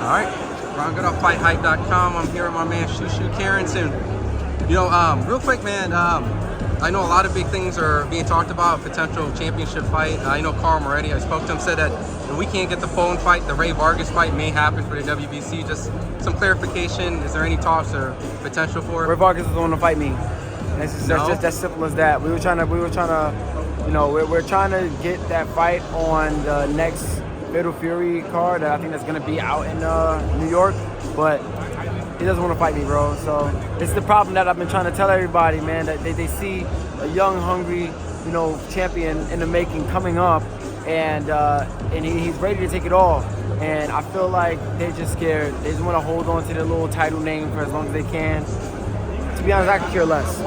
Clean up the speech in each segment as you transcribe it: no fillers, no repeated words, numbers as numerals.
right, Ron Good off FightHype.com. I'm here with my man Shushu Carrington. You know, real quick, man. I know a lot of big things are being talked about. Potential championship fight. I know Carl Moretti. I spoke to him. Said that if we can't get the phone fight, the Ray Vargas fight may happen for the WBC. Just some clarification. Is there any talks or potential for it? Ray Vargas is the one to fight me. That's just as simple as that. We were trying to, you know, we're trying to get that fight on the next Fatal Fury card. I think that's gonna be out in New York, but he doesn't want to fight me, bro. So it's the problem that I've been trying to tell everybody, man. That they see a young, hungry, you know, champion in the making coming up, and he's ready to take it all. And I feel like they're just scared. They just want to hold on to their little title name for as long as they can. To be honest, I could care less.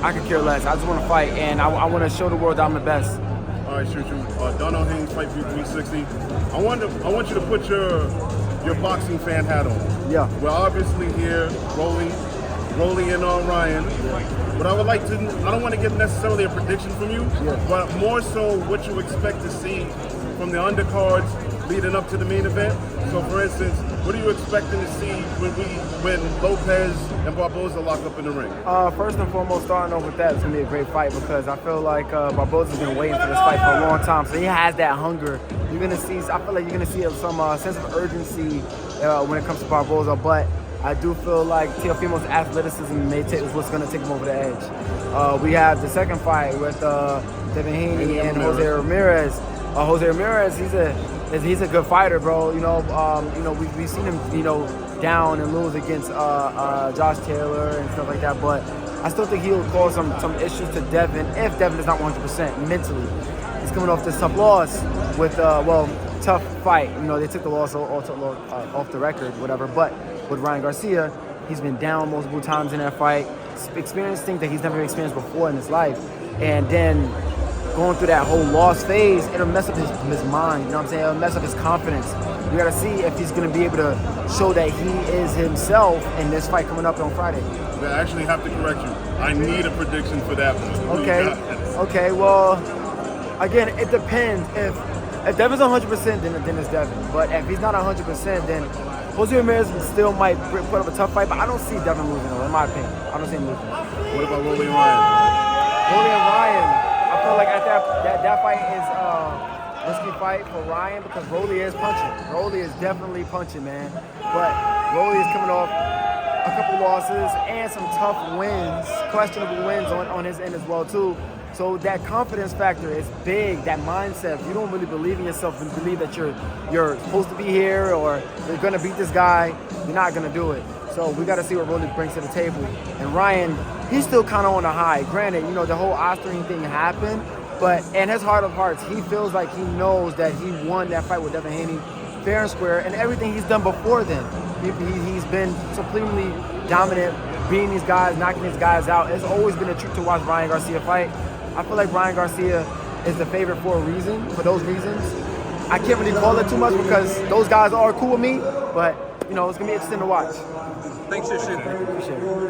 I just want to fight, and I want to show the world that I'm the best. All right, Shushu. Donald Haynes, Fight View 360. I want you to put your boxing fan hat on. Yeah. We're obviously here, Rolly and Ryan. But I would like to, I don't want to get necessarily a prediction from you, but more so what you expect to see from the undercards leading up to the main event. So for instance, what are you expecting to see when Lopez and Barboza lock up in the ring? First and foremost, starting off with that, it's going to be a great fight because I feel like Barboza's been waiting for this fight for a long time. So he has that hunger. You're going to see, I feel like you're going to see some sense of urgency when it comes to Barboza. But I do feel like Teofimo's athleticism is what's going to take him over the edge. We have the second fight with Devin Haney and Jose Ramirez. Jose Ramirez, he's a good fighter, bro. You know, we've seen him, you know, down and lose against Josh Taylor and stuff like that. But I still think he'll cause some issues to Devin if Devin is not 100% mentally. He's coming off this tough loss with tough fight. You know, they took the loss off the record, whatever. But with Ryan Garcia, he's been down multiple times in that fight, experienced things that he's never experienced before in his life, and then going through that whole loss phase, it'll mess up his mind, you know what I'm saying? It'll mess up his confidence. We gotta see if he's gonna be able to show that he is himself in this fight coming up on Friday. I actually have to correct you. I need a prediction for that one. Okay, well, again, it depends. If Devin's 100%, then it's Devin. But if he's not 100%, then Jose Ramirez still might put up a tough fight, but I don't see Devin losing, in my opinion. I don't see him losing. What about Rolly and Ryan? Rolly and Ryan, I feel like that fight is a risky fight for Ryan because Rolly is punching. Rolly is definitely punching, man. But Rolly is coming off a couple losses and some tough wins, questionable wins on his end as well too. So that confidence factor is big, that mindset. If you don't really believe in yourself and believe that you're supposed to be here or you're gonna beat this guy, you're not gonna do it. So we gotta see what Rolly brings to the table. And Ryan, he's still kind of on the high. Granted, you know, the whole Austrian thing happened, but in his heart of hearts, he feels like he knows that he won that fight with Devin Haney fair and square, and everything he's done before then. He's been supremely dominant, beating these guys, knocking these guys out. It's always been a treat to watch Ryan Garcia fight. I feel like Ryan Garcia is the favorite for a reason, for those reasons. I can't really call it too much because those guys are cool with me, but, you know, it's going to be interesting to watch. Thanks, Shushu. Appreciate it.